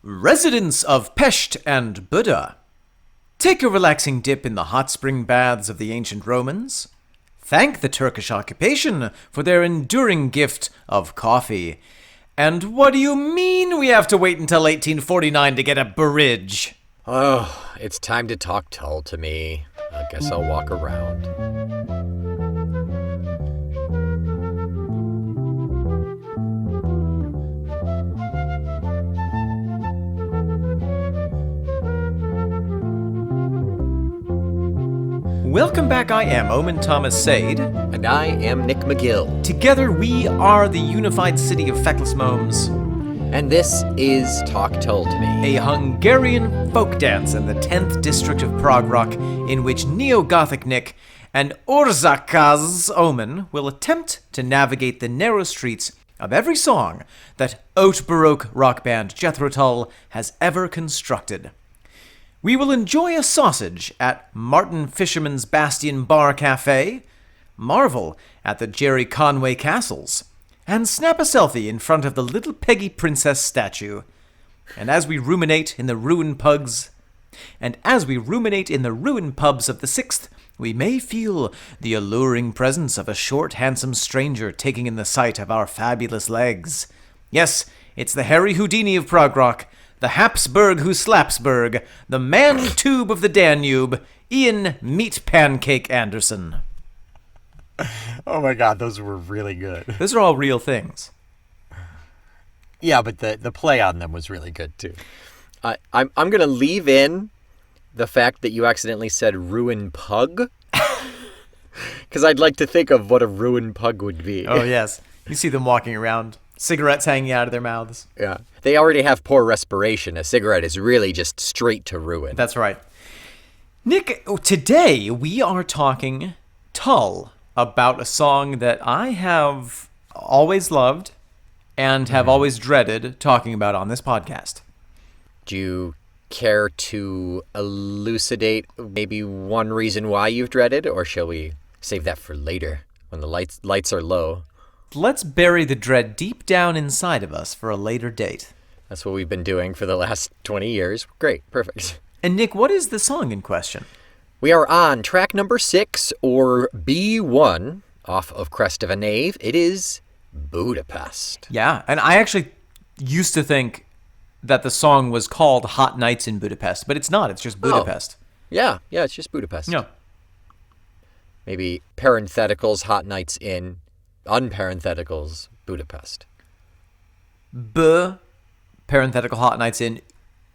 Residents of Pest and Buda, take a relaxing dip in the hot spring baths of the ancient Romans. Thank the Turkish occupation for their enduring gift of coffee. And what do you mean we have to wait until 1849 to get a bridge? Oh, it's time to talk Tull to me. I guess I'll walk around. Welcome back, I am Omen Thomas Sade. And I am Nick McGill. Together we are the unified city of feckless momes. And this is Talk Tull to Me, A Hungarian folk dance in the 10th district of prog rock in which Neo-Gothic Nick and Orzakaz Omen will attempt to navigate the narrow streets of every song that haute baroque rock band Jethro Tull has ever constructed. We will enjoy a sausage at Martin Fisherman's Bastion Bar Cafe, marvel at the Jerry Conway castles, and snap a selfie in front of the Little Peggy Princess statue. And as we ruminate in the ruined pubs of the 6th, we may feel the alluring presence of a short, handsome stranger taking in the sight of our fabulous legs. Yes, it's the Harry Houdini of prog rock, the Hapsburg who slapsburg, the man-tube of the Danube, Ian Meat Pancake Anderson. Oh my god, those were really good. Those are all real things. Yeah, but the play on them was really good too. I'm going to leave in the fact that you accidentally said ruined pug, because I'd like to think of what a ruined pug would be. Oh yes, you see them walking around, cigarettes hanging out of their mouths. Yeah, they already have poor respiration. A cigarette is really just straight to ruin. That's right. Nick, today we are talking Tull, about a song that I have always loved and have always dreaded talking about on this podcast. Do you care to elucidate maybe one reason why you've dreaded, or shall we save that for later when the lights are low? Let's bury the dread deep down inside of us for a later date. That's what we've been doing for the last 20 years. Great, perfect. And Nick, what is the song in question? We are on track number 6, or B1, off of Crest of a Knave. It is Budapest. Yeah, and I actually used to think that the song was called Hot Nights in Budapest, but it's not. It's just Budapest. Oh. Yeah, it's just Budapest. Yeah. Maybe parentheticals, Hot Nights in, unparentheticals, Budapest. Parenthetical Hot Nights in,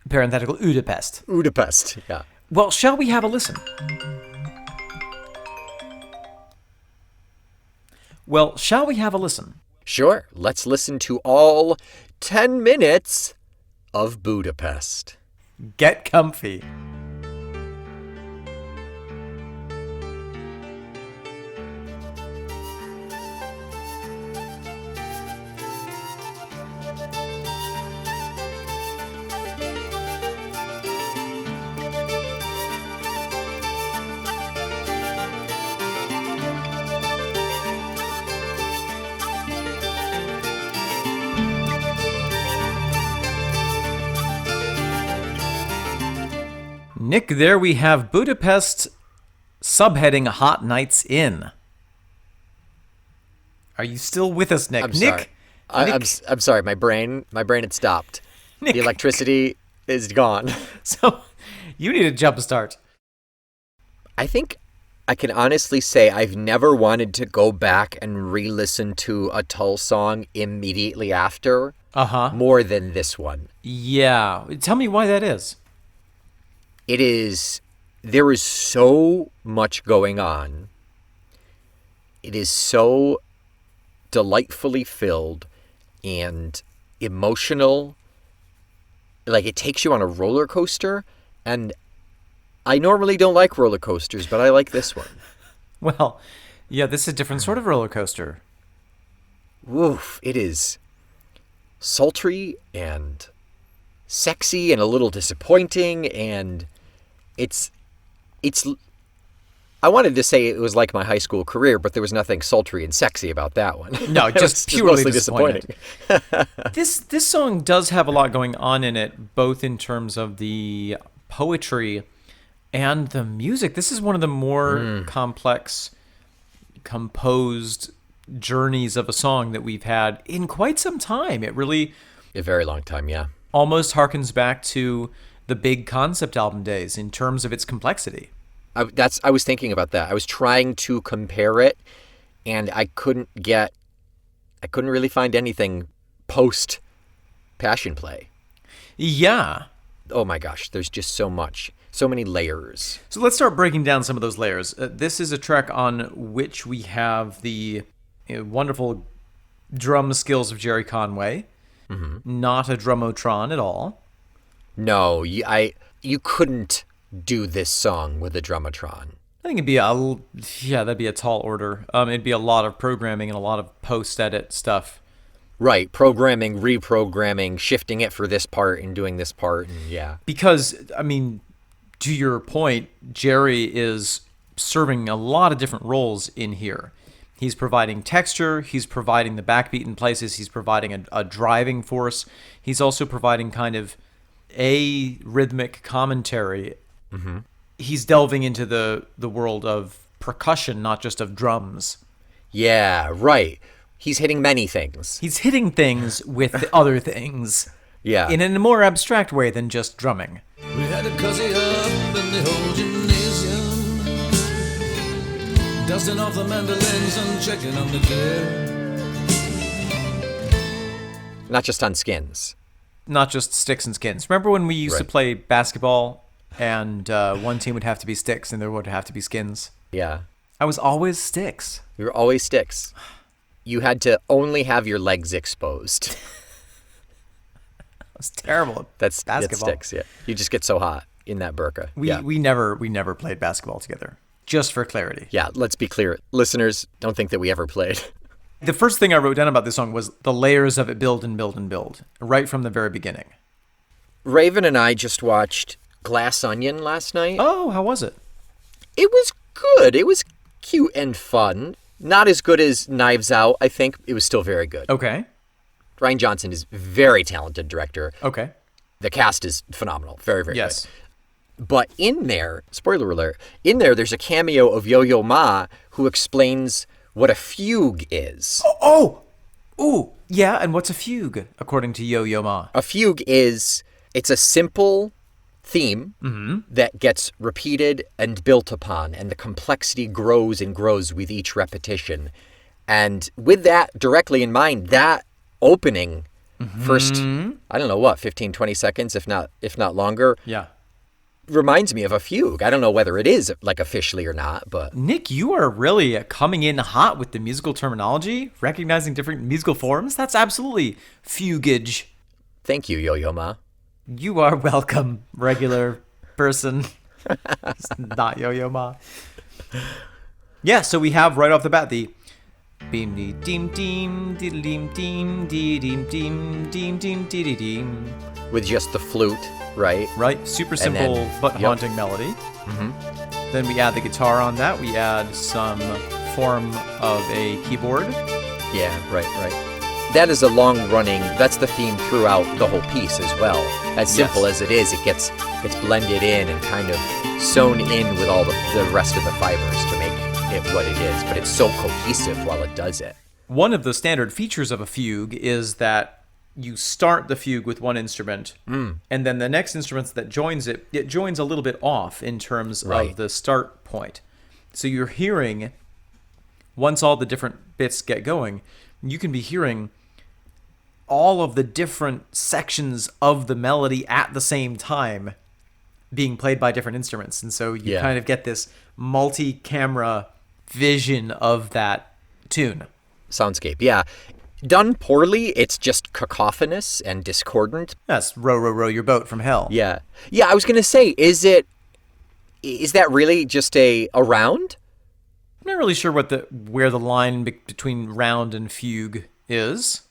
parenthetical Udapest. Udapest, yeah. Well, shall we have a listen? Sure. Let's listen to all 10 minutes of Budapest. Get comfy. Nick, there we have Budapest, subheading Hot Nights In. Are you still with us, Nick? I'm sorry. I'm sorry. My brain had stopped. Nick. The electricity is gone. So, you need a jump start. I think I can honestly say I've never wanted to go back and re-listen to a Tull song immediately after. More than this one. Yeah. Tell me why that is. There is so much going on. It is so delightfully filled and emotional. Like, it takes you on a roller coaster, and I normally don't like roller coasters, but I like this one. Well, yeah, this is a different sort of roller coaster. Woof, it is sultry and sexy and a little disappointing, and it's I wanted to say it was like my high school career, but there was nothing sultry and sexy about that one. No, just purely disappointing. This song does have a lot going on in it, both in terms of the poetry and the music. This is one of the more complex, composed journeys of a song that we've had in quite some time. It really... A very long time, yeah. Almost harkens back to the big concept album days in terms of its complexity. I was thinking about that. I was trying to compare it, and I couldn't really find anything post Passion Play. Yeah. Oh my gosh, there's just so much, so many layers. So let's start breaking down some of those layers. This is a track on which we have the wonderful drum skills of Jerry Conway. Not a drumotron at all. No, you couldn't do this song with a drumotron. I think that'd be a tall order. It'd be a lot of programming and a lot of post-edit stuff. Right, programming, reprogramming, shifting it for this part and doing this part, and yeah. Because, I mean, to your point, Jerry is serving a lot of different roles in here. He's providing texture, he's providing the backbeat in places, he's providing a driving force. He's also providing kind of a rhythmic commentary. He's delving into the world of percussion, not just of drums. Yeah, right. He's hitting many things. He's hitting things with other things. Yeah. In a more abstract way than just drumming. We had a cozy up in the whole gymnasium, dusting off the mandolins and checking on the gear. Not just on skins. Not just sticks and skins. Remember when we used to play basketball and one team would have to be sticks and there would have to be skins? Yeah. I was always sticks. You were always sticks. You had to only have your legs exposed. It was terrible. That's basketball. Sticks, yeah. You just get so hot in that burqa. We never played basketball together. Just for clarity. Yeah, let's be clear. Listeners, don't think that we ever played. The first thing I wrote down about this song was the layers of it build and build and build, right from the very beginning. Raven and I just watched Glass Onion last night. Oh, how was it? It was good. It was cute and fun. Not as good as Knives Out, I think. It was still very good. Okay. Rian Johnson is a very talented director. Okay. The cast is phenomenal. Very, very yes. good. But in there, spoiler alert, in there there's a cameo of Yo-Yo Ma who explains what a fugue is. Oh, yeah, and what's a fugue, according to Yo-Yo Ma? A fugue it's a simple theme that gets repeated and built upon, and the complexity grows and grows with each repetition. And with that directly in mind, that opening first, I don't know what, 15, 20 seconds, if not longer. Yeah. Reminds me of a fugue. I don't know whether it is like officially or not, but Nick, you are really coming in hot with the musical terminology, recognizing different musical forms. That's absolutely fugage. thank you, Yo-Yo Ma. You are welcome, regular person. Not Yo-Yo Ma. Yeah, so we have right off the bat the beam dee deem deem dee deem deem dee deem deem deem deem dee deem. With just the flute, right? Right, super simple but haunting melody. Then we add the guitar on that. We add some form of a keyboard. Yeah, right. That is a long-running, that's the theme throughout the whole piece as well. As simple as it is, it gets blended in and kind of sewn in with all the rest of the fibers to make it what it is. But it's so cohesive while it does it. One of the standard features of a fugue is that you start the fugue with one instrument, and then the next instrument that joins it joins a little bit off in terms of the start point. So you're hearing, once all the different bits get going, you can be hearing all of the different sections of the melody at the same time being played by different instruments. And so you kind of get this multi-camera vision of that tune. Soundscape, yeah. Done poorly, it's just cacophonous and discordant. That's Row, Row, Row Your Boat from Hell. Yeah, I was going to say, is that really just a round? I'm not really sure where the line between round and fugue is.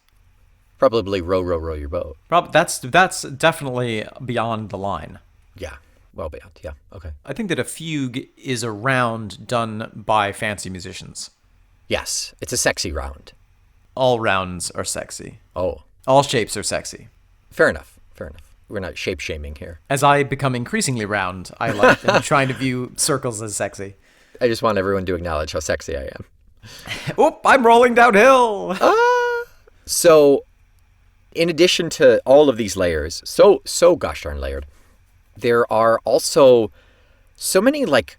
Probably Row, Row, Row Your Boat. That's definitely beyond the line. Yeah. Well beyond, yeah. Okay. I think that a fugue is a round done by fancy musicians. Yes, it's a sexy round. All rounds are sexy. Oh, All shapes are sexy. fair enough. We're not shape-shaming here. As I become increasingly round, I like am trying to view circles as sexy. I just want everyone to acknowledge how sexy I am. Oop, I'm rolling downhill. So, in addition to all of these layers, so gosh darn layered, there are also so many, like,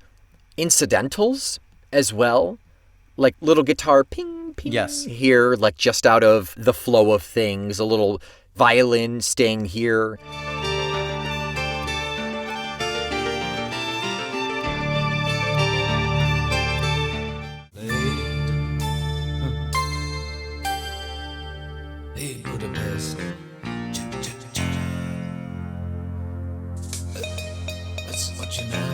incidentals as well. Like little guitar ping, ping Yes. here, like just out of the flow of things. A little violin staying here. Hey, Budapest. That's what you know.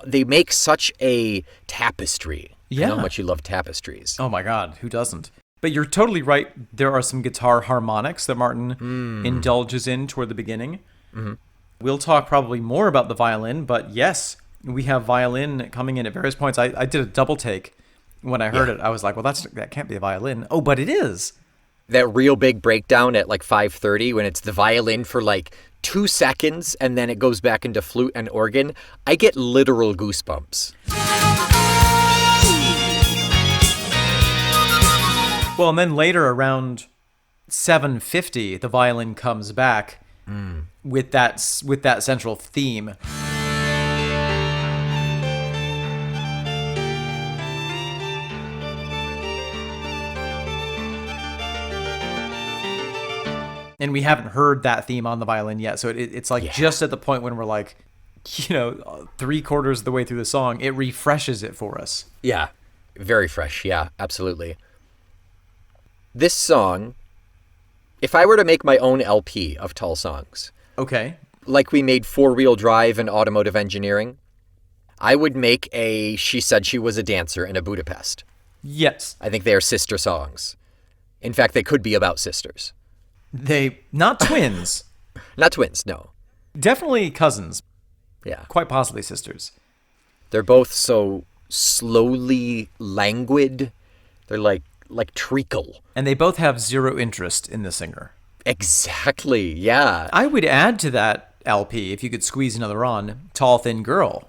They make such a tapestry. I Yeah. know how much you love tapestries. Oh my God, who doesn't? But you're totally right. There are some guitar harmonics that Martin indulges in toward the beginning. Mm-hmm. We'll talk probably more about the violin, but yes, we have violin coming in at various points. I did a double take when I heard it. I was like, well, that can't be a violin. Oh, but it is. That real big breakdown at like 5:30 when it's the violin for like 2 seconds and then it goes back into flute and organ. I get literal goosebumps. Well, and then later around 7:50, the violin comes back with that central theme. And we haven't heard that theme on the violin yet, so it's like just at the point when we're like, 3/4 of the way through the song, it refreshes it for us. Yeah, very fresh. Yeah, absolutely. This song, if I were to make my own LP of Tull songs, Okay. like we made Four-Wheel Drive and Automotive Engineering, I would make a She Said She Was a Dancer and a Budapest. Yes. I think they are sister songs. In fact, they could be about sisters. They, not twins, Not twins, no. definitely cousins, Yeah. quite possibly sisters. They're both so slowly languid. They're like treacle. And they both have zero interest in the singer. Exactly, yeah. I would add to that LP, if you could squeeze another on, Tall Thin Girl.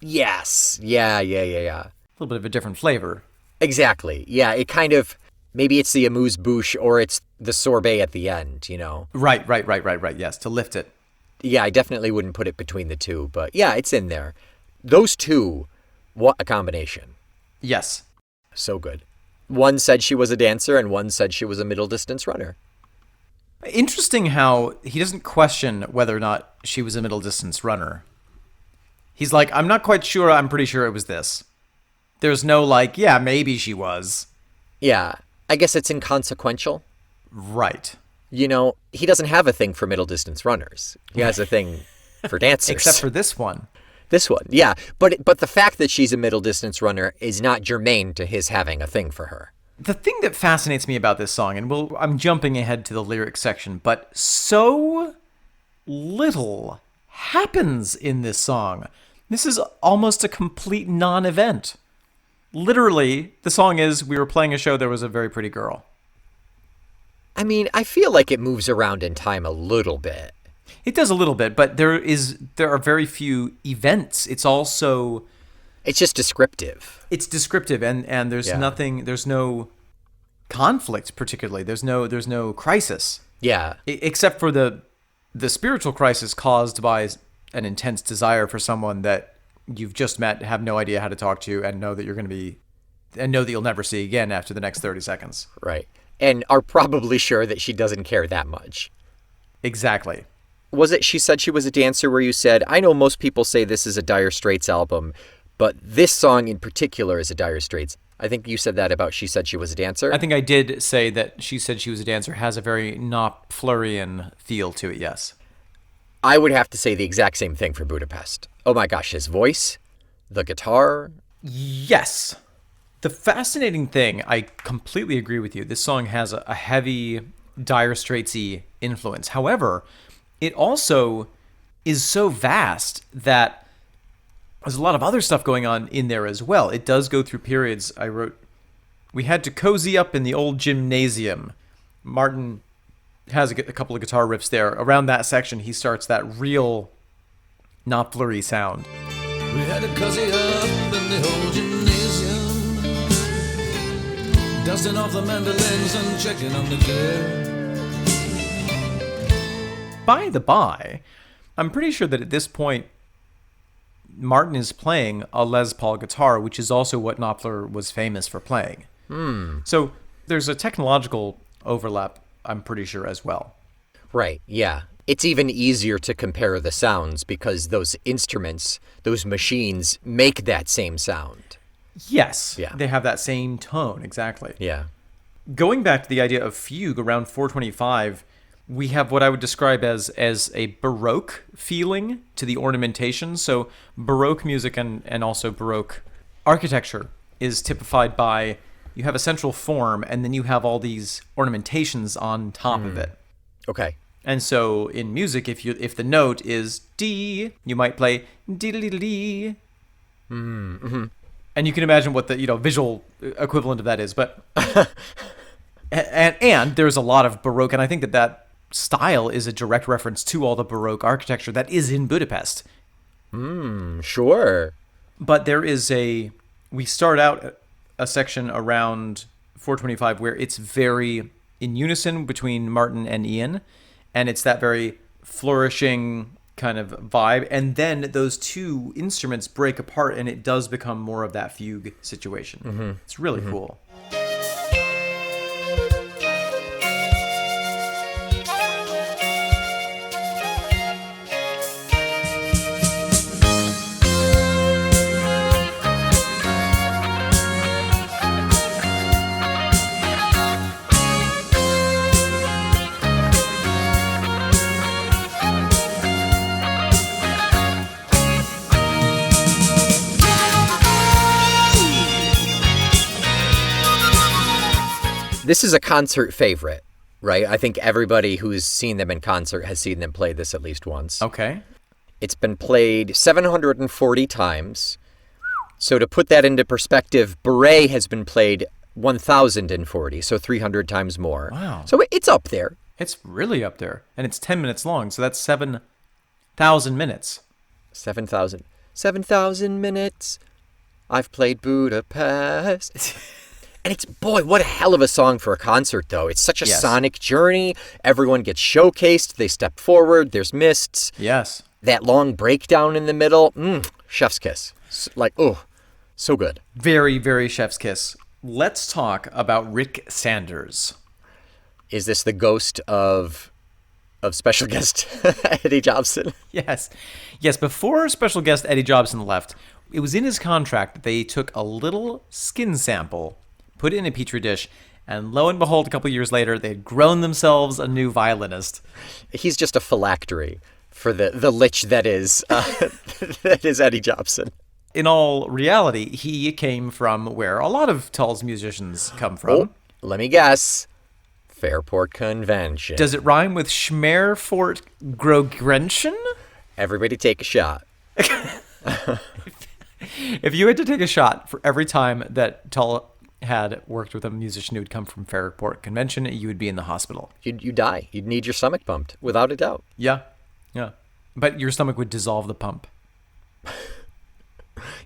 Yes. Yeah. A little bit of a different flavor. Exactly. Yeah, it kind of, maybe it's the amuse-bouche or it's the sorbet at the end, Right. Yes, to lift it. Yeah, I definitely wouldn't put it between the two, but yeah, it's in there. Those two, what a combination. Yes. So good. One said she was a dancer and one said she was a middle distance runner. Interesting how he doesn't question whether or not she was a middle distance runner. He's like, I'm not quite sure. I'm pretty sure it was this. There's no like, yeah, maybe she was. Yeah, I guess it's inconsequential. Right. He doesn't have a thing for middle distance runners. He has a thing for dancers. Except for this one. This one, yeah. But the fact that she's a middle distance runner is not germane to his having a thing for her. The thing that fascinates me about this song, and I'm jumping ahead to the lyrics section, but so little happens in this song. This is almost a complete non-event. Literally, the song is, we were playing a show, there was a very pretty girl. I mean, I feel like it moves around in time a little bit. It does a little bit, but there are very few events. It's also... It's just descriptive. It's descriptive, and there's nothing, there's no conflict particularly. There's no crisis. Yeah. Except for the spiritual crisis caused by an intense desire for someone that you've just met, have no idea how to talk to, and know that you'll never see again after the next 30 seconds. Right. And are probably sure that she doesn't care that much. Exactly. Was it She Said She Was a Dancer where you said, I know most people say this is a Dire Straits album, but this song in particular is a Dire Straits. I think you said that about She Said She Was a Dancer. I think I did say that She Said She Was a Dancer has a very Knopflerian feel to it, yes. I would have to say the exact same thing for Budapest. Oh my gosh, his voice, the guitar, Yes. The fascinating thing, I completely agree with you. This song has a heavy Dire Straitsy influence. However, it also is so vast that there's a lot of other stuff going on in there as well. It does go through periods. I wrote, we had to cozy up in the old gymnasium. Martin has a couple of guitar riffs there. Around that section, he starts that real Knopfler-y sound. We had to cozy up in the old gymnasium, dusting off the mandolins and checking on the gear. By the by, I'm pretty sure that at this point, Martin is playing a Les Paul guitar, which is also what Knopfler was famous for playing. So there's a technological overlap, I'm pretty sure, as well. Right, yeah. It's even easier to compare the sounds because those instruments, those machines, make that same sound. Yes, Yeah. They have that same tone, exactly. Yeah. Going back to the idea of fugue around 425, we have what I would describe as a Baroque feeling to the ornamentation. So Baroque music and also Baroque architecture is typified by, you have a central form and then you have all these ornamentations on top of it. Okay. And so in music, if the note is D, you might play D-D-D-D. Mm-hmm. And you can imagine what the visual equivalent of that is. But and there's a lot of Baroque, and I think that style is a direct reference to all the Baroque architecture that is in Budapest. Sure. But there is we start out a section around 425 where it's very in unison between Martin and Ian, and it's that very flourishing kind of vibe, and then those two instruments break apart and it does become more of that fugue situation. It's really cool. This is a concert favorite, right? I think everybody who's seen them in concert has seen them play this at least once. Okay. It's been played 740 times. So to put that into perspective, Bourée has been played 1,040, so 300 times more. Wow. So it's up there. It's really up there. And it's 10 minutes long, so that's 7,000 minutes. 7,000 minutes. I've played Budapest. And it's, boy, what a hell of a song for a concert, though. It's such a sonic journey. Everyone gets showcased. They step forward. There's mists. Yes. That long breakdown in the middle. Chef's kiss. Like, oh, so good. Very, very chef's kiss. Let's talk about Rick Sanders. Is this the ghost of special guest Eddie Jobson? Yes. Yes, before special guest Eddie Jobson left, it was in his contract that they took a little skin sample, put it in a petri dish, and lo and behold, a couple years later, they had grown themselves a new violinist. He's just a phylactery for the lich that is that is Eddie Jobson. In all reality, he came from where a lot of Tull's musicians come from. Oh, let me guess. Fairport Convention. Does it rhyme with Schmerfort Grogrenchen? Everybody take a shot. If you had to take a shot for every time that Tull had worked with a musician who had come from Fairport Convention, you would be in the hospital. You'd die. You'd need your stomach pumped, without a doubt. Yeah. But your stomach would dissolve the pump.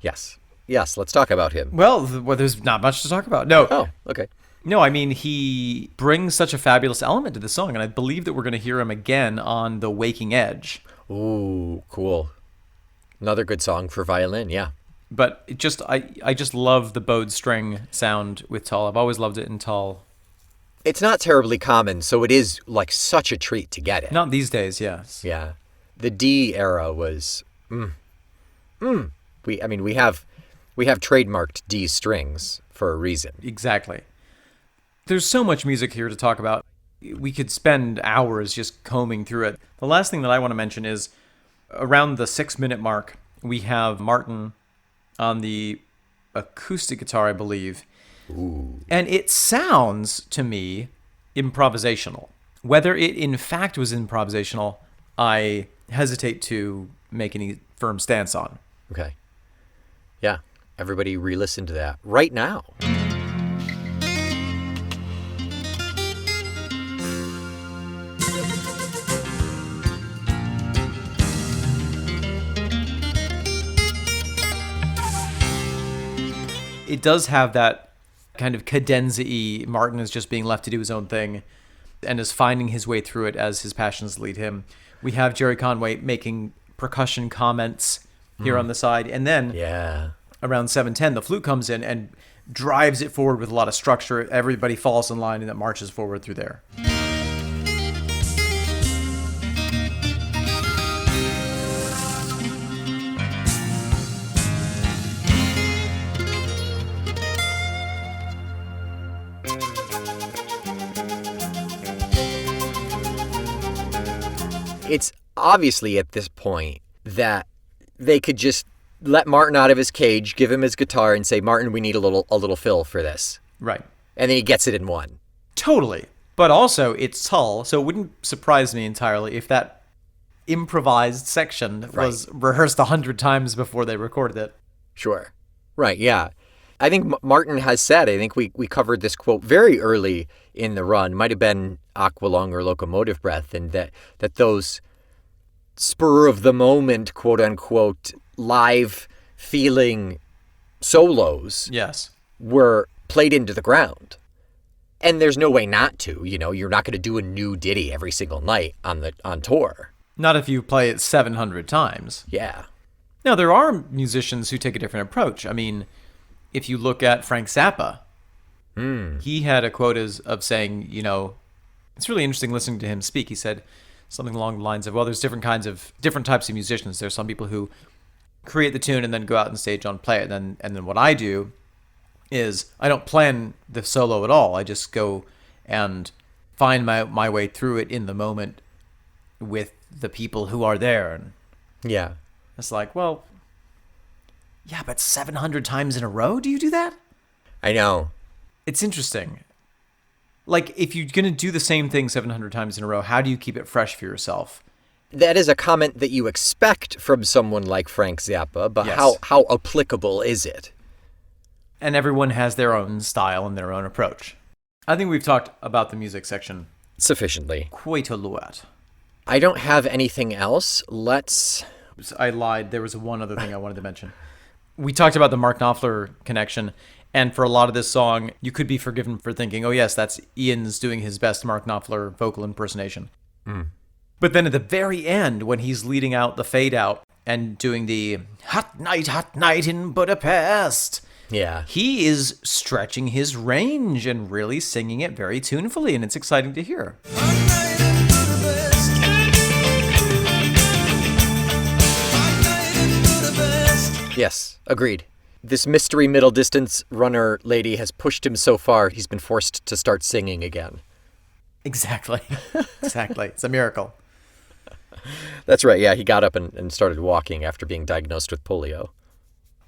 Yes, let's talk about him. Well, there's not much to talk about. No. Oh, okay. No, I mean, he brings such a fabulous element to the song, and I believe that we're going to hear him again on The Waking Edge. Ooh, cool. Another good song for violin, yeah. But I just love the bowed string sound with Tull. I've always loved it in Tull. It's not terribly common, so it is like such a treat to get it. Not these days, yes. Yeah. The D era was We have trademarked D strings for a reason. Exactly. There's so much music here to talk about. We could spend hours just combing through it. The last thing that I want to mention is around the 6-minute mark, we have Martin on the acoustic guitar, I believe. Ooh. And it sounds, to me, improvisational. Whether it in fact was improvisational, I hesitate to make any firm stance on. Okay. Yeah. Everybody re-listen to that right now. It does have that kind of cadenza-y. Martin is just being left to do his own thing and is finding his way through it as his passions lead him. We have Jerry Conway making percussion comments here on the side. And then around 7:10, the flute comes in and drives it forward with a lot of structure. Everybody falls in line and it marches forward through there. It's obviously at this point that they could just let Martin out of his cage, give him his guitar, and say, Martin, we need a little fill for this. Right. And then he gets it in one. Totally. But also, it's Tull, so it wouldn't surprise me entirely if that improvised section was rehearsed 100 times before they recorded it. Sure. Right, yeah. I think Martin has said, I think we covered this quote very early in the run, might have been Aqualung or Locomotive Breath, and that those spur of the moment, quote unquote, live feeling solos were played into the ground. And there's no way not to, you're not going to do a new ditty every single night on tour. Not if you play it 700 times. Yeah. Now, there are musicians who take a different approach. I mean, if you look at Frank Zappa, he had a quote of saying, it's really interesting listening to him speak. He said something along the lines of, well, there's different types of musicians. There's some people who create the tune and then go out on stage and play it. And then what I do is I don't plan the solo at all. I just go and find my way through it in the moment with the people who are there. And yeah. It's like, well, yeah, but 700 times in a row, do you do that? I know. It's interesting. Like, if you're going to do the same thing 700 times in a row, how do you keep it fresh for yourself? That is a comment that you expect from someone like Frank Zappa, but how applicable is it? And everyone has their own style and their own approach. I think we've talked about the music section sufficiently. Quite a lot. I don't have anything else. I lied. There was one other thing I wanted to mention. We talked about the Mark Knopfler connection, and for a lot of this song, you could be forgiven for thinking, oh yes, that's Ian's doing his best Mark Knopfler vocal impersonation. But then at the very end, when he's leading out the fade out and doing the hot night in Budapest, he is stretching his range and really singing it very tunefully, and it's exciting to hear. Yes, agreed. This mystery middle distance runner lady has pushed him so far, he's been forced to start singing again. Exactly. It's a miracle. That's right. Yeah, he got up and started walking after being diagnosed with polio.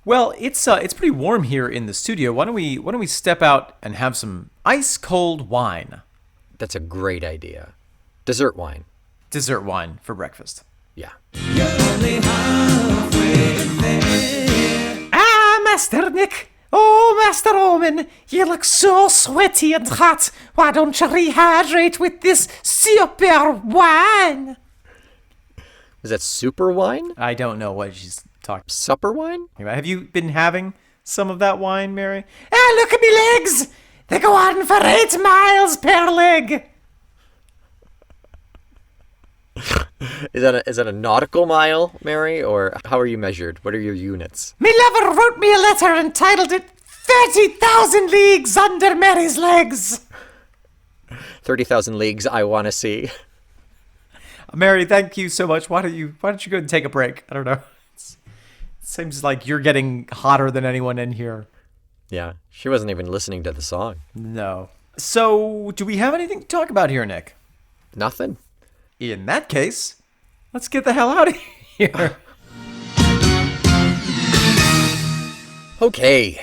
Well, it's pretty warm here in the studio. Why don't we step out and have some ice cold wine? That's a great idea. Dessert wine. Dessert wine for breakfast. Yeah. Master Nick! Oh, Master Omen! You look so sweaty and hot. Why don't you rehydrate with this super wine? Is that super wine? I don't know what she's talking. Supper wine? Have you been having some of that wine, Mary? Look at me legs! They go on for 8 miles per leg. Is that a nautical mile, Mary, or how are you measured? What are your units? Me lover wrote me a letter and titled it 30,000 Leagues Under Mary's Legs. 30,000 leagues I want to see. Mary, thank you so much. Why don't you go and take a break? I don't know. It seems like you're getting hotter than anyone in here. Yeah, she wasn't even listening to the song. No. So, do we have anything to talk about here, Nick? Nothing. In that case, let's get the hell out of here. Okay,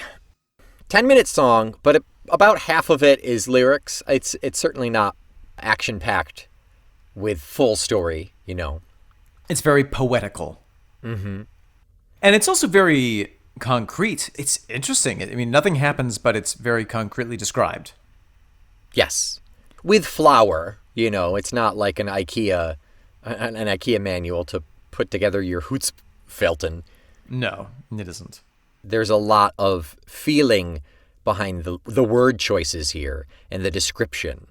10-minute song, but about half of it is lyrics. It's certainly not action-packed with full story, you know. It's very poetical. Mm-hmm. And it's also very concrete. It's interesting. I mean, nothing happens, but it's very concretely described. Yes. With flour, you know. It's not like an IKEA manual to put together your Hootsfelten. No, it isn't. There's a lot of feeling behind the word choices here and the description.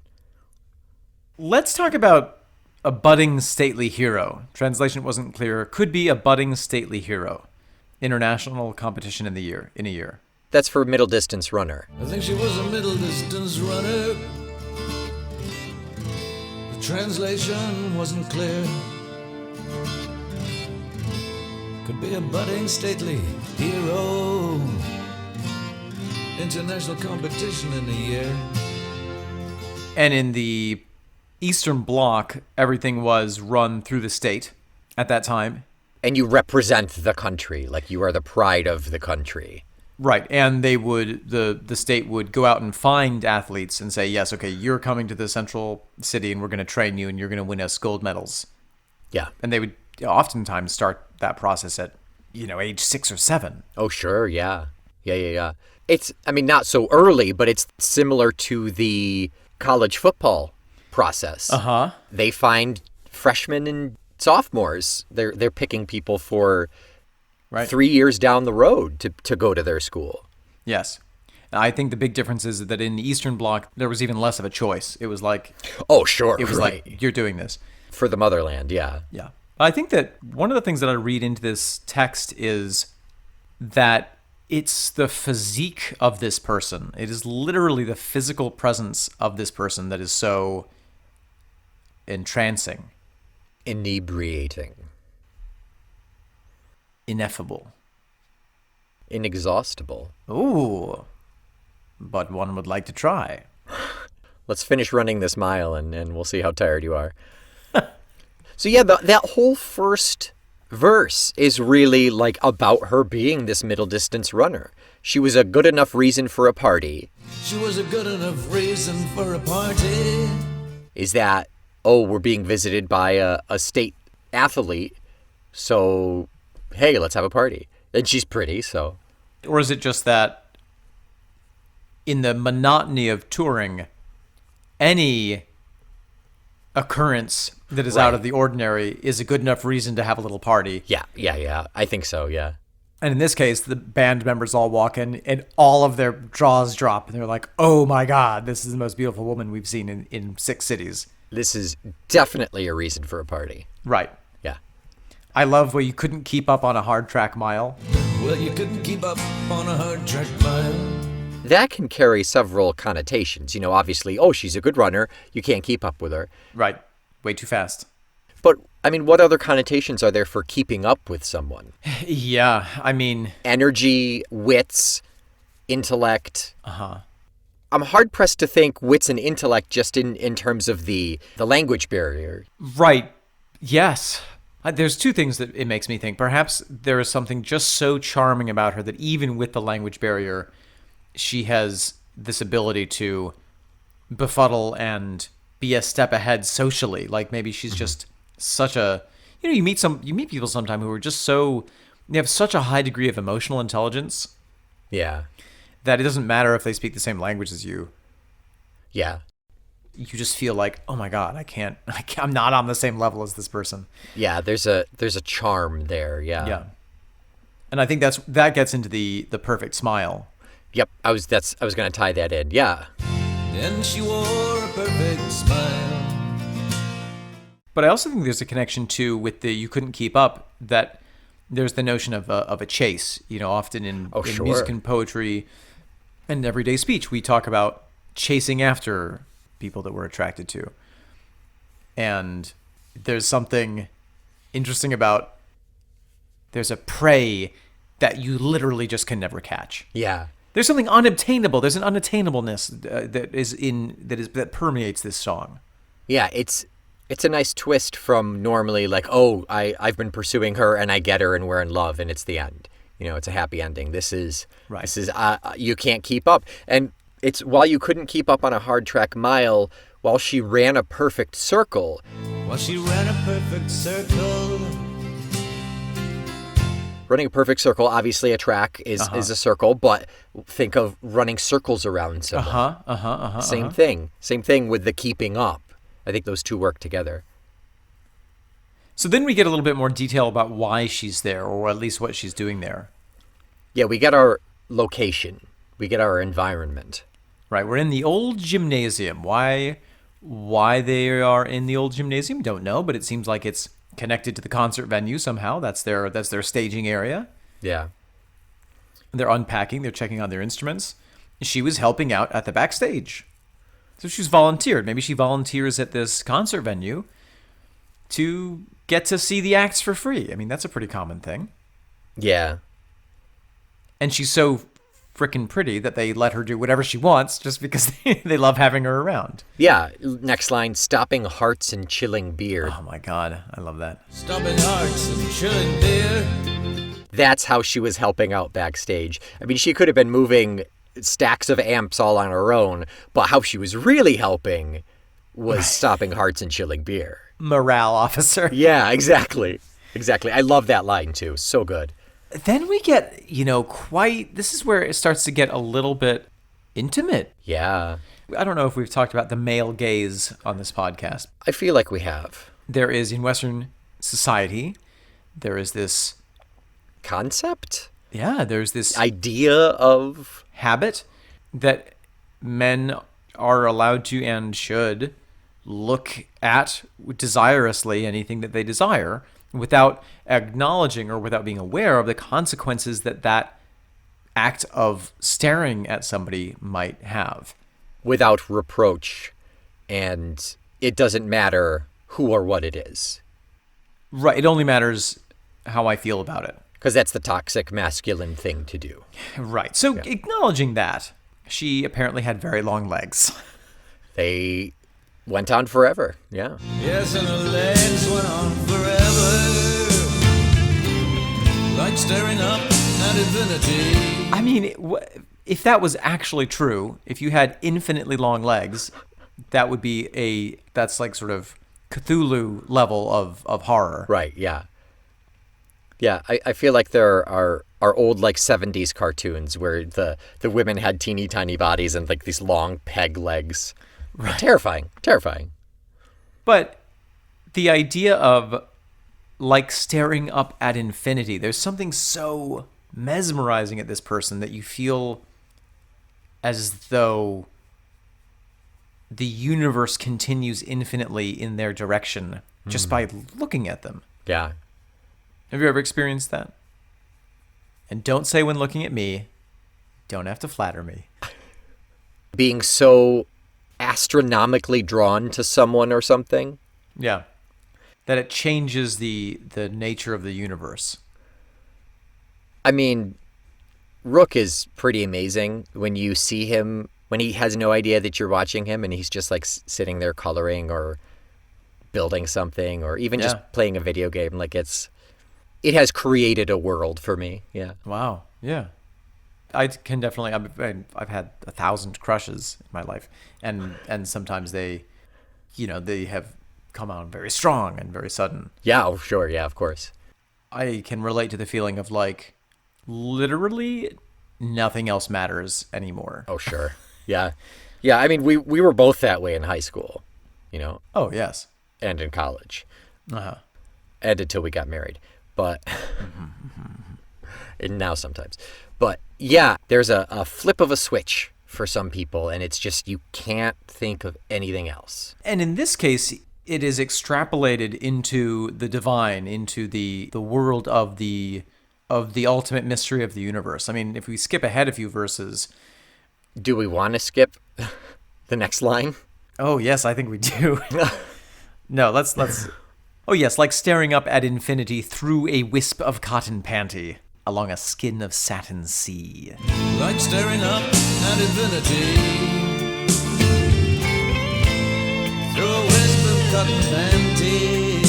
Let's talk about a budding stately hero. Translation wasn't clear. Could be a budding stately hero. International competition in a year. That's for middle distance runner. I think she was a middle distance runner. The translation wasn't clear. Could be a budding stately hero. International competition in a year. And in the Eastern Bloc, everything was run through the state at that time. And you represent the country, like you are the pride of the country. Right, and they would the state would go out and find athletes and say, yes, okay, you're coming to the central city and we're going to train you and you're going to win us gold medals. Yeah. And they would oftentimes start that process at, age 6 or 7. Oh, sure, yeah. Yeah. It's, not so early, but it's similar to the college football process. Uh-huh. They find freshmen and sophomores. They're picking people for 3 years down the road to go to their school. Yes. I think the big difference is that in the Eastern Bloc, there was even less of a choice. It was like... Oh, sure. It was like, you're doing this. For the motherland, yeah. Yeah. I think that one of the things that I read into this text is that it's the physique of this person. It is literally the physical presence of this person that is so entrancing. Inebriating. Ineffable. Inexhaustible. Ooh. But one would like to try. Let's finish running this mile and we'll see how tired you are. So yeah, that whole first verse is really like about her being this middle distance runner. She was a good enough reason for a party. She was a good enough reason for a party. Is that, we're being visited by a state athlete, so hey, let's have a party. And she's pretty, so. Or is it just that in the monotony of touring, any occurrence that is out of the ordinary is a good enough reason to have a little party? Yeah. I think so, yeah. And in this case, the band members all walk in and all of their jaws drop. And they're like, oh my God, this is the most beautiful woman we've seen in 6 cities. This is definitely a reason for a party. Right. Yeah. I love where you couldn't keep up on a hard track mile. Well, you couldn't keep up on a hard track mile. That can carry several connotations. Obviously, she's a good runner. You can't keep up with her. Right. Way too fast. But, what other connotations are there for keeping up with someone? Yeah, energy, wits, intellect. Uh-huh. I'm hard-pressed to think wits and intellect just in terms of the language barrier. Right. Yes. There's 2 things that it makes me think. Perhaps there is something just so charming about her that even with the language barrier, she has this ability to befuddle and be a step ahead socially. Like maybe she's just such a, you meet people sometime who are just they have such a high degree of emotional intelligence. Yeah. That it doesn't matter if they speak the same language as you. Yeah. You just feel like, oh my God, I'm not on the same level as this person. Yeah, there's a charm there, yeah. Yeah. And I think that gets into the perfect smile. Yep, I was going to tie that in. Yeah. And she wore a perfect smile. But I also think there's a connection too with the you couldn't keep up, that there's the notion of a chase. Often in music and poetry and everyday speech, we talk about chasing after people that we're attracted to. And there's something interesting about there's a prey that you literally just can never catch. Yeah. There's something unobtainable. There's an unattainableness that permeates this song. Yeah, it's a nice twist from normally like, I've been pursuing her and I get her and we're in love and it's the end. it's a happy ending. This is Right. you can't keep up. And it's while you couldn't keep up on a hard track mile, while she ran a perfect circle. While she ran a perfect circle. Running a perfect circle, obviously a track is a circle, but think of running circles around someone. Same thing. Same thing with the keeping up. I think those two work together. So then we get a little bit more detail about why she's there, or at least what she's doing there. Yeah, we get our location. We get our environment. Right, we're in the old gymnasium. Why they are in the old gymnasium, don't know, but it seems like it's connected to the concert venue somehow. That's their staging area. Yeah. They're unpacking, they're checking on their instruments. She was helping out at the backstage. So she's volunteered. Maybe she volunteers at this concert venue to get to see the acts for free. I mean, that's a pretty common thing. Yeah. And she's so frickin' pretty that they let her do whatever she wants just because they love having her around. Yeah. Next line, stopping hearts and chilling beer. Oh my God, I love that. Stopping hearts and chilling beer. That's how she was helping out backstage. I mean, she could have been moving stacks of amps all on her own, but how she was really helping was stopping hearts and chilling beer. Morale officer. Yeah, exactly. Exactly. I love that line too. So good. Then we get, this is where it starts to get a little bit intimate. Yeah. I don't know if we've talked about the male gaze on this podcast. I feel like we have. There is, in Western society, there is this Concept? there's this Idea of... habit that men are allowed to and should look at desirously anything that they desire without acknowledging or without being aware of the consequences that act of staring at somebody might have. Without reproach. And it doesn't matter who or what it is. Right. It only matters how I feel about it. Because that's the toxic masculine thing to do. Right. So acknowledging that, she apparently had very long legs. They went on forever. Yeah. Yes, and her legs went on forever. Like staring up at infinity. I mean, if that was actually true, if you had infinitely long legs, that would be that's like sort of Cthulhu level of horror. Right, yeah. Yeah, I feel like there are old like 70s cartoons where the women had teeny tiny bodies and like these long peg legs. Right. Terrifying. But the idea of like staring up at infinity, there's something so mesmerizing at this person that you feel as though the universe continues infinitely in their direction just by looking at them. Yeah. Have you ever experienced that? And don't say when looking at me, don't have to flatter me. Being so astronomically drawn to someone or something. Yeah. That it changes the nature of the universe. I mean, Rook is pretty amazing when you see him, when he has no idea that you're watching him and he's just like sitting there coloring or building something or even just playing a video game. Like it has created a world for me. Yeah. Wow. Yeah. I can definitely, I've had 1,000 crushes in my life and sometimes they have come on very strong and very sudden. Yeah, oh, sure. Yeah, of course. I can relate to the feeling of like literally nothing else matters anymore. Oh, sure. Yeah. Yeah. I mean, we were both that way in high school, Oh, yes. and in college. Uh-huh. And until we got married. But and now sometimes. But yeah, there's a flip of a switch for some people, and it's just you can't think of anything else. And in this case, it is extrapolated into the divine, into the world of the ultimate mystery of the universe. I mean, if we skip ahead a few verses. Do we want to skip the next line? Oh, yes, I think we do. No, let's. Oh, yes, like staring up at infinity through a wisp of cotton panty along a skin of satin sea. Like staring up at infinity. Through a wisp of cotton panty.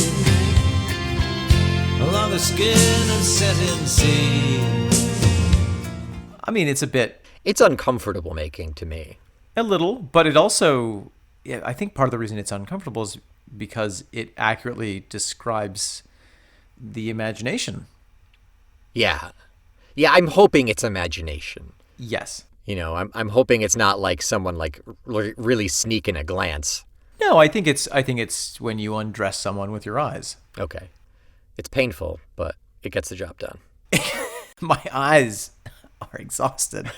Along a skin of satin sea. mean, it's a bit, It's uncomfortable making to me. a little, but it also, yeah, I think part of the reason it's uncomfortable is because it accurately describes the imagination. Yeah. Yeah, I'm hoping it's imagination. Yes. You know, I'm hoping it's not like someone like really sneaking a glance. No, I think it's when you undress someone with your eyes. Okay. It's painful, but it gets the job done. My eyes are exhausted.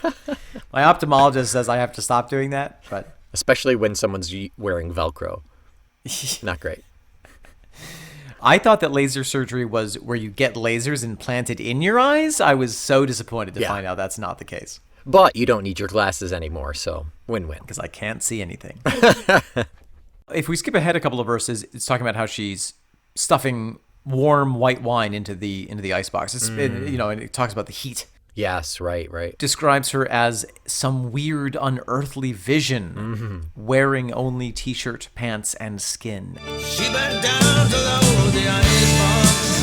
My ophthalmologist says I have to stop doing that, but Especially when someone's wearing Velcro. Not great. I thought that laser surgery was where you get lasers implanted in your eyes. I was so disappointed to find out that's not the case. But you don't need your glasses anymore, so win-win. Because I can't see anything. If we skip ahead a couple of verses, it's talking about how she's stuffing warm white wine into the icebox. And it talks about the heat. Yes, right. Describes her as some weird, unearthly vision, wearing only t-shirt, pants, and skin. She bent down to load the icebox.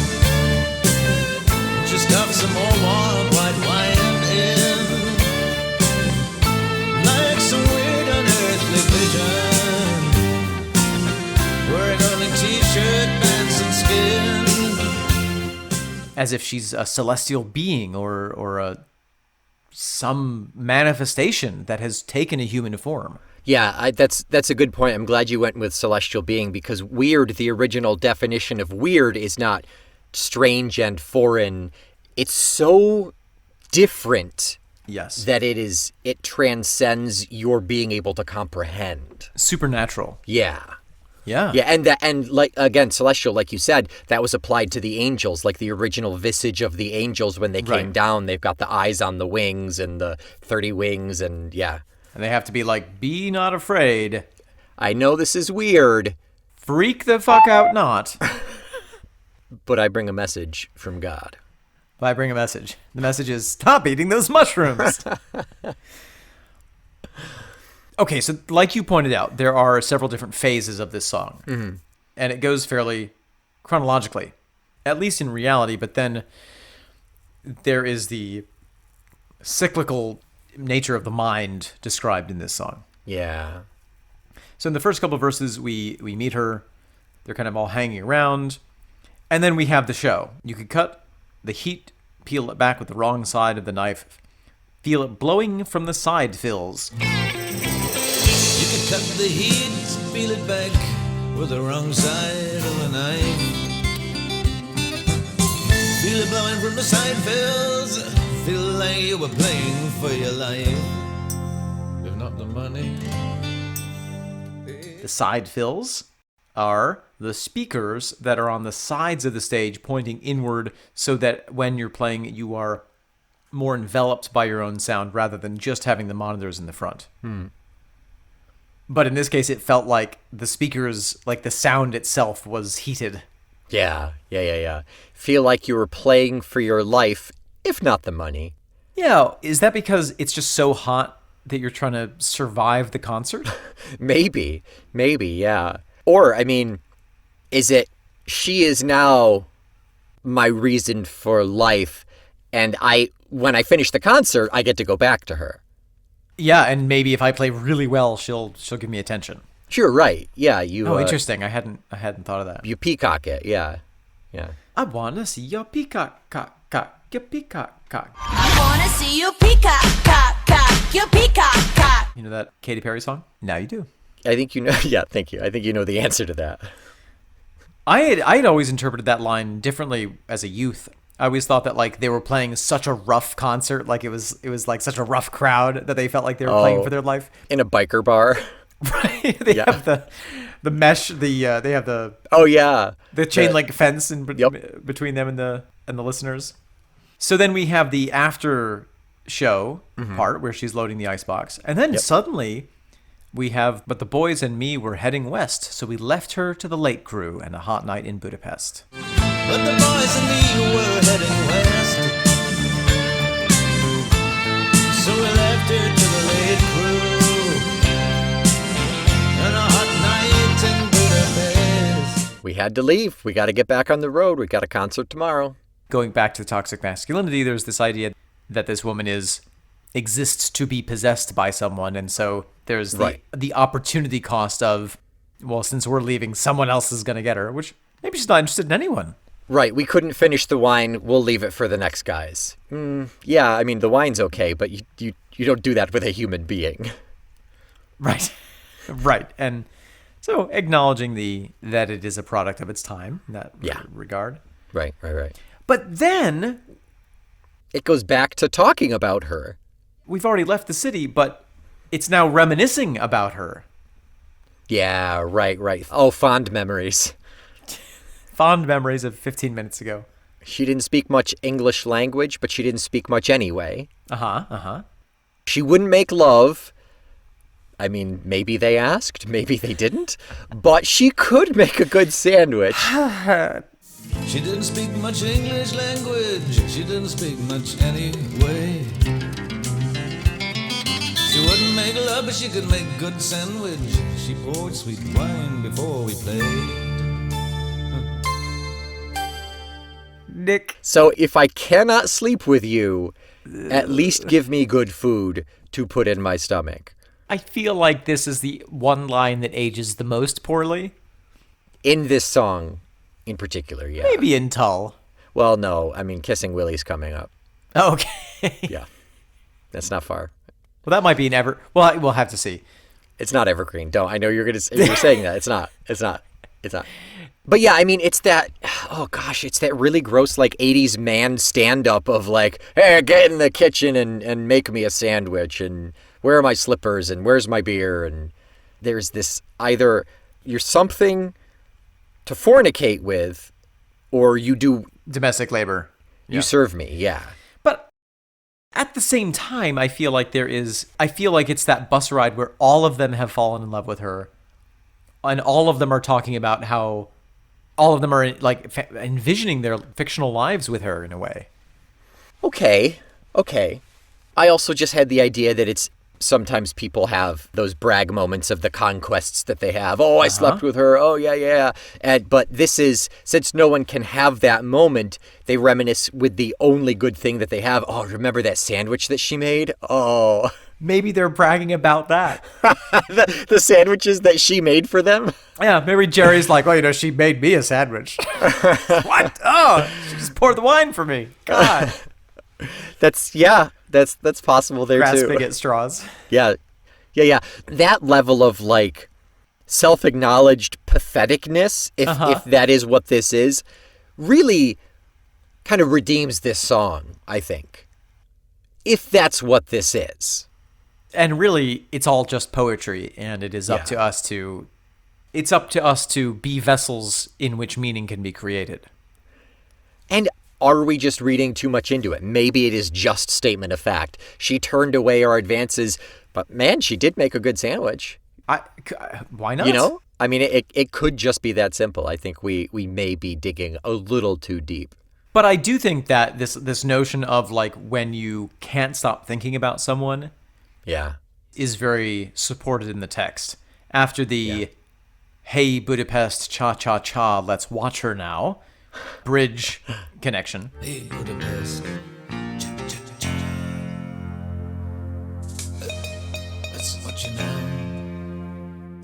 She stuffed some more warm white wine in. Like some weird unearthly vision. Wearing only t-shirt, pants, and skin. As if she's a celestial being or some manifestation that has taken a human form. Yeah, that's a good point. I'm glad you went with celestial being, because weird, the original definition of weird, is not strange and foreign. It's so different. Yes. That it transcends your being able to comprehend. Supernatural. Yeah. Yeah. Yeah, and like, again, celestial, like you said, that was applied to the angels, like the original visage of the angels when they came down. They've got the eyes on the wings and the 30 wings, and yeah. And they have to be like, be not afraid. I know this is weird. Freak the fuck out not. But I bring a message from God. But I bring a message. The message is, stop eating those mushrooms. Okay, so like you pointed out, there are several different phases of this song. Mm-hmm. And it goes fairly chronologically, at least in reality, but then there is the cyclical nature of the mind described in this song. Yeah. So in the first couple of verses, we meet her. They're kind of all hanging around. And then we have the show. You could cut the heat, peel it back with the wrong side of the knife, feel it blowing from the side fills. You could cut the heat, feel it back with the wrong side of the knife. Feel it blowing from the side fills. Feel like you were playing for your life. If not the money. The side fills are the speakers that are on the sides of the stage pointing inward, so that when you're playing, you are more enveloped by your own sound rather than just having the monitors in the front. But in this case, it felt like the speakers, like the sound itself, was heated. Yeah. Feel like you were playing for your life, if not the money. Yeah, is that because it's just so hot that you're trying to survive the concert? Maybe, yeah. Or, I mean, is it, she is now my reason for life, and when I finish the concert, I get to go back to her. Yeah, and maybe if I play really well, she'll give me attention. Sure, right. Yeah, you. Oh, interesting. I hadn't thought of that. You peacock it, yeah. I wanna see your peacock, your peacock. I wanna see you peacock, your peacock. You know that Katy Perry song? Now you do. I think you know. Yeah, thank you. I think you know the answer to that. I had always interpreted that line differently as a youth. I always thought that like they were playing such a rough concert, like it was like such a rough crowd that they felt like they were playing for their life. In a biker bar. Right. They have the mesh, they have the the chain link fence between them and the listeners. So then we have the after show part where she's loading the icebox, and then suddenly we have, but the boys and me were heading west, so we left her to the late crew and a hot night in Budapest. But the boys and me were heading west. So we left her to the late crew and a hot night in Budapest. We had to leave. We got to get back on the road. We got a concert tomorrow. Going back to the toxic masculinity, there's this idea that this woman is exists to be possessed by someone, and so there's Right. the opportunity cost of, well, since we're leaving, someone else is going to get her, which maybe she's not interested in anyone. Right, we couldn't finish the wine. We'll leave it for the next guys. Yeah, I mean, the wine's okay, but you don't do that with a human being. Right. Right. And so acknowledging that it is a product of its time in that regard. Right. But then It goes back to talking about her. we've already left the city, but it's now reminiscing about her. Yeah, right. Oh, fond memories. Fond memories of 15 minutes ago. She didn't speak much English language, but she didn't speak much anyway. Uh-huh. She wouldn't make love. I mean, maybe they asked, maybe they didn't, but she could make a good sandwich. She didn't speak much English language. She didn't speak much anyway. She wouldn't make love, but she could make good sandwich. She poured sweet wine before we played. Nick. So if I cannot sleep with you, at least give me good food to put in my stomach. I feel like this is the one line that ages the most poorly. In this song in particular, yeah. Maybe in Tull. Well, no, I mean, Kissing Willie's coming up. Okay. Yeah, that's not far. Well, that might be an well, we'll have to see. It's not evergreen. Don't. I know you're saying that. It's not. But yeah, I mean, it's that, oh gosh, it's that really gross, like, 80s man stand-up of like, hey, get in the kitchen and make me a sandwich, and where are my slippers, and where's my beer, and there's this, either you're something to fornicate with, or you do... Domestic labor. You serve me, yeah. But at the same time, I feel like it's that bus ride where all of them have fallen in love with her, and all of them are talking about how all of them are like envisioning their fictional lives with her in a way. Okay. I also just had the idea that it's sometimes people have those brag moments of the conquests that they have. Oh, I slept with her. Oh, yeah. But this is, since no one can have that moment, they reminisce with the only good thing that they have. Oh, remember that sandwich that she made? Oh. Maybe they're bragging about that. the sandwiches that she made for them? Yeah, maybe Jerry's like, well, she made me a sandwich. What? Oh, she just poured the wine for me. God. That's possible there too. Grasping at straws. Yeah. That level of like self-acknowledged patheticness, if that is what this is, really kind of redeems this song, I think. If that's what this is. And really, it's all just poetry, and it is up to us to be vessels in which meaning can be created. And are we just reading too much into it? Maybe it is just statement of fact. She turned away our advances, but man, she did make a good sandwich. Why not? You know? I mean, it could just be that simple. I think we may be digging a little too deep. But I do think that this notion of like when you can't stop thinking about someone is very supported in the text. After the hey Budapest cha-cha-cha, let's watch her now bridge connection. Hey, Budapest. Let's watch you now.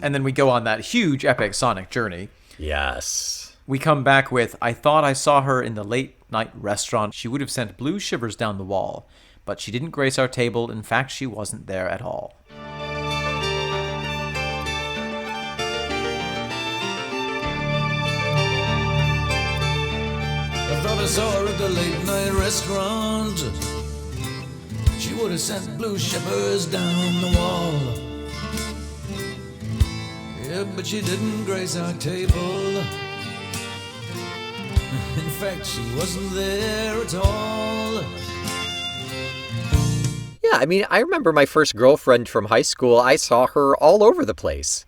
And then we go on that huge epic sonic journey. Yes. We come back with, I thought I saw her in the late night restaurant. She would have sent blue shivers down the wall, but she didn't grace our table. In fact, she wasn't there at all. I thought I saw her at the late night restaurant. She would have sent blue shivers down the wall. Yeah, but she didn't grace our table. In fact, she wasn't there at all. Yeah, I mean, I remember my first girlfriend from high school. I saw her all over the place.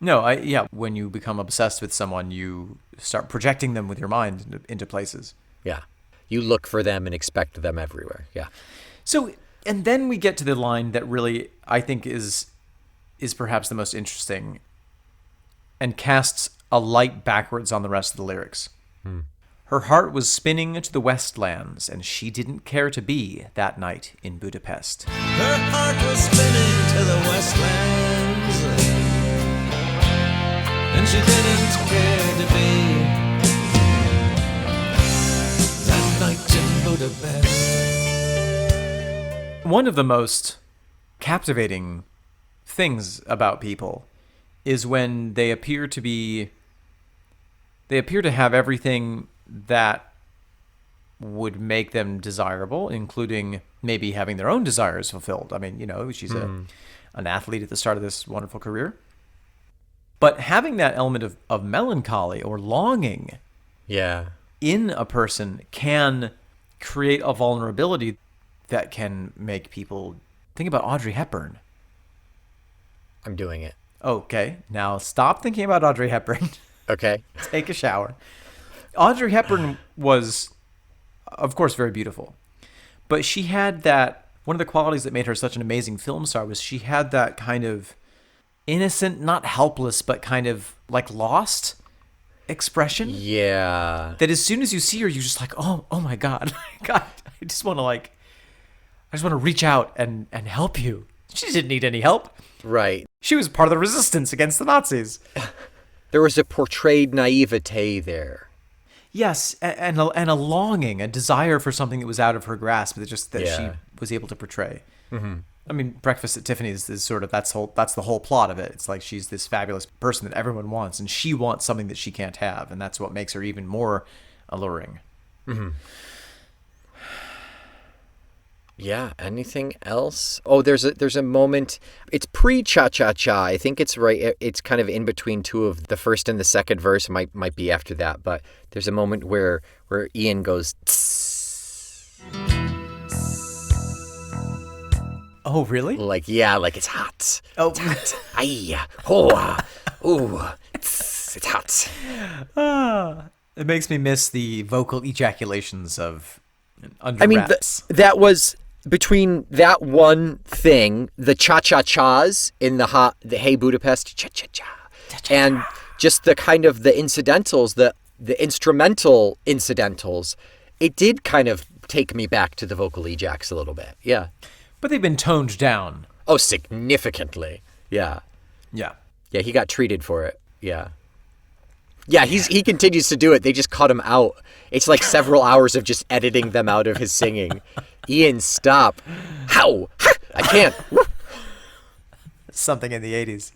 No, when you become obsessed with someone, you start projecting them with your mind into places. Yeah. You look for them and expect them everywhere. Yeah. So, and then we get to the line that really, I think, is perhaps the most interesting and casts a light backwards on the rest of the lyrics. Her heart was spinning to the westlands, and she didn't care to be that night in Budapest. Her heart was spinning to the westlands, and she didn't care to be that night in Budapest. One of the most captivating things about people is when they appear to have everything that would make them desirable, including maybe having their own desires fulfilled. I mean, she's an athlete at the start of this wonderful career. But having that element of melancholy or longing in a person can create a vulnerability that can make people think about Audrey Hepburn. I'm doing it. Okay, now stop thinking about Audrey Hepburn. Okay. Take a shower. Audrey Hepburn was, of course, very beautiful. But she had that, one of the qualities that made her such an amazing film star was she had that kind of innocent, not helpless, but kind of like lost expression. Yeah. That as soon as you see her, you're just like, oh my God. God, I just want to reach out and help you. She didn't need any help. Right. She was part of the resistance against the Nazis. There was a portrayed naivete there. Yes, and a longing, a desire for something that was out of her grasp that she was able to portray. Mm-hmm. I mean, Breakfast at Tiffany's is sort of that's the whole plot of it. It's like she's this fabulous person that everyone wants, and she wants something that she can't have, and that's what makes her even more alluring. Mm-hmm. Yeah. Anything else? Oh, there's a moment. It's pre-cha-cha-cha. I think it's right. It's kind of in between two of the first and the second verse. Might be after that, but there's a moment where Ian goes. Tss. Oh, really? Like it's hot. Oh, it's hot. Ay, oh, ooh, it's hot. It makes me miss the vocal ejaculations of under I mean, wraps. that was. Between that one thing, the cha-cha-chas in the Hey Budapest, cha-cha-cha, and just the kind of the incidentals, the instrumental incidentals, it did kind of take me back to the vocal ejacs a little bit. Yeah. But they've been toned down. Oh, significantly. Yeah. Yeah. Yeah, he got treated for it. Yeah. Yeah, he continues to do it. They just cut him out. It's like several hours of just editing them out of his singing. Ian, stop. How? I can't. Something in the 80s.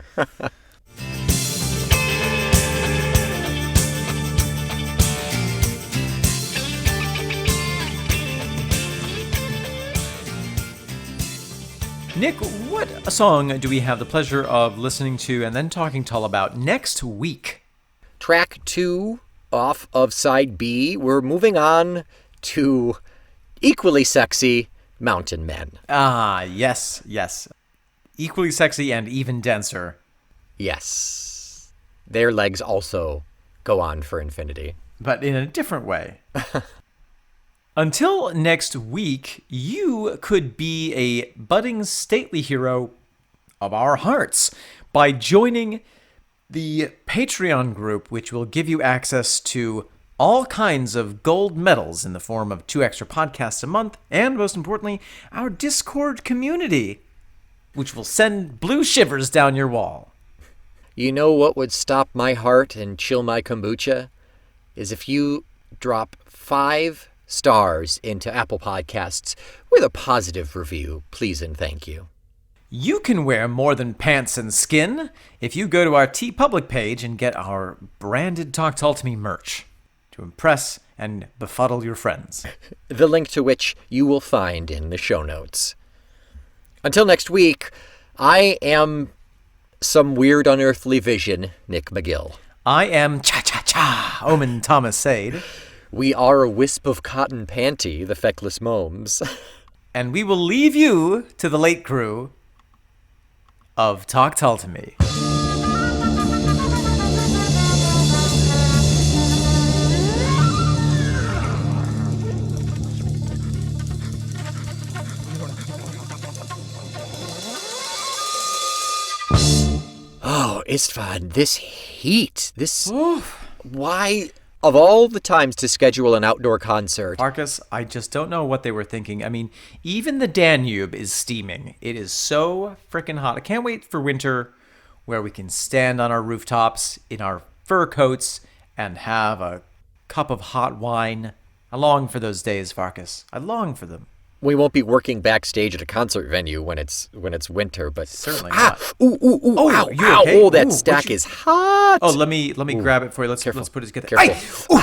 Nick, what song do we have the pleasure of listening to and then talking Tull about next week? Track 2 off of side B. We're moving on to equally sexy Mountain Men. Ah, yes. Equally sexy and even denser. Yes. Their legs also go on for infinity. But in a different way. Until next week, you could be a budding stately hero of our hearts by joining the Patreon group, which will give you access to all kinds of gold medals in the form of 2 extra podcasts a month, and most importantly, our Discord community, which will send blue shivers down your wall. You know what would stop my heart and chill my kombucha? Is if you drop 5 stars into Apple Podcasts with a positive review, please and thank you. You can wear more than pants and skin if you go to our TeePublic page and get our branded Talk Tull to Me merch to impress and befuddle your friends. The link to which you will find in the show notes. Until next week, I am some weird unearthly vision, Nick McGill. I am Cha-Cha-Cha, Omen Thomas Sade. We are a wisp of cotton panty, the feckless momes. And we will leave you to the late crew of Talk Tull to Me. Oh, Istvan, this heat, this... Oof. Why of all the times to schedule an outdoor concert, Marcus, I just don't know what they were thinking. I mean, even the Danube is steaming. It is so freaking hot. I can't wait for winter where we can stand on our rooftops in our fur coats and have a cup of hot wine. I long for those days, Farkas. I long for them. we won't be working backstage at a concert venue when it's winter, but Certainly not. Ooh, ow, you ow, okay? oh, that Ooh, stack what you- is hot. Oh, let me grab it for you. Let's put it together. Careful.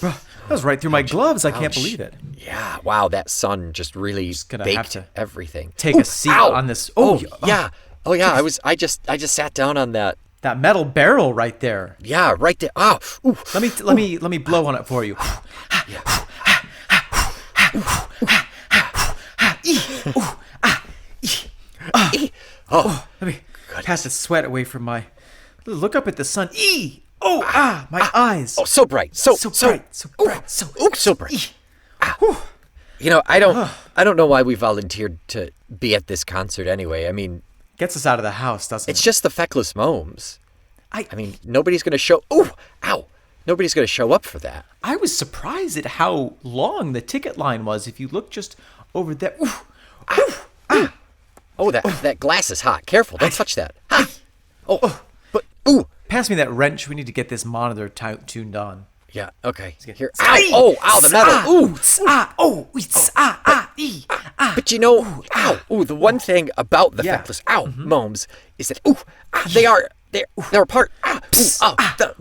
Bro, that was right through my gloves. I can't believe it. Yeah, wow, that sun just really gonna have baked to everything. Take a seat on this. Oh, yeah. Oh yeah, I just sat down on that. That metal barrel right there. Yeah, right there. Oh, ooh. Let me blow on it for you. Let me pass the sweat away from my. Look up at the sun. My eyes. Oh, so bright. So bright. So bright. so bright. You know, I don't know why we volunteered to be at this concert anyway. I mean, Gets us out of the house, doesn't it's it? just the feckless momes. I mean, nobody's going to show. Ooh, ow! Nobody's going to show up for that. I was surprised at how long the ticket line was. If you look just over there. Oh, that glass is hot. Careful, don't touch that. Oh, but ooh, Pass me that wrench. We need to get this monitor tuned on. yeah, okay. Here. Ow, the metal. But you know, the one thing about the feckless momes is that they're part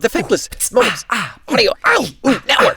the feckless momes. Audio. Now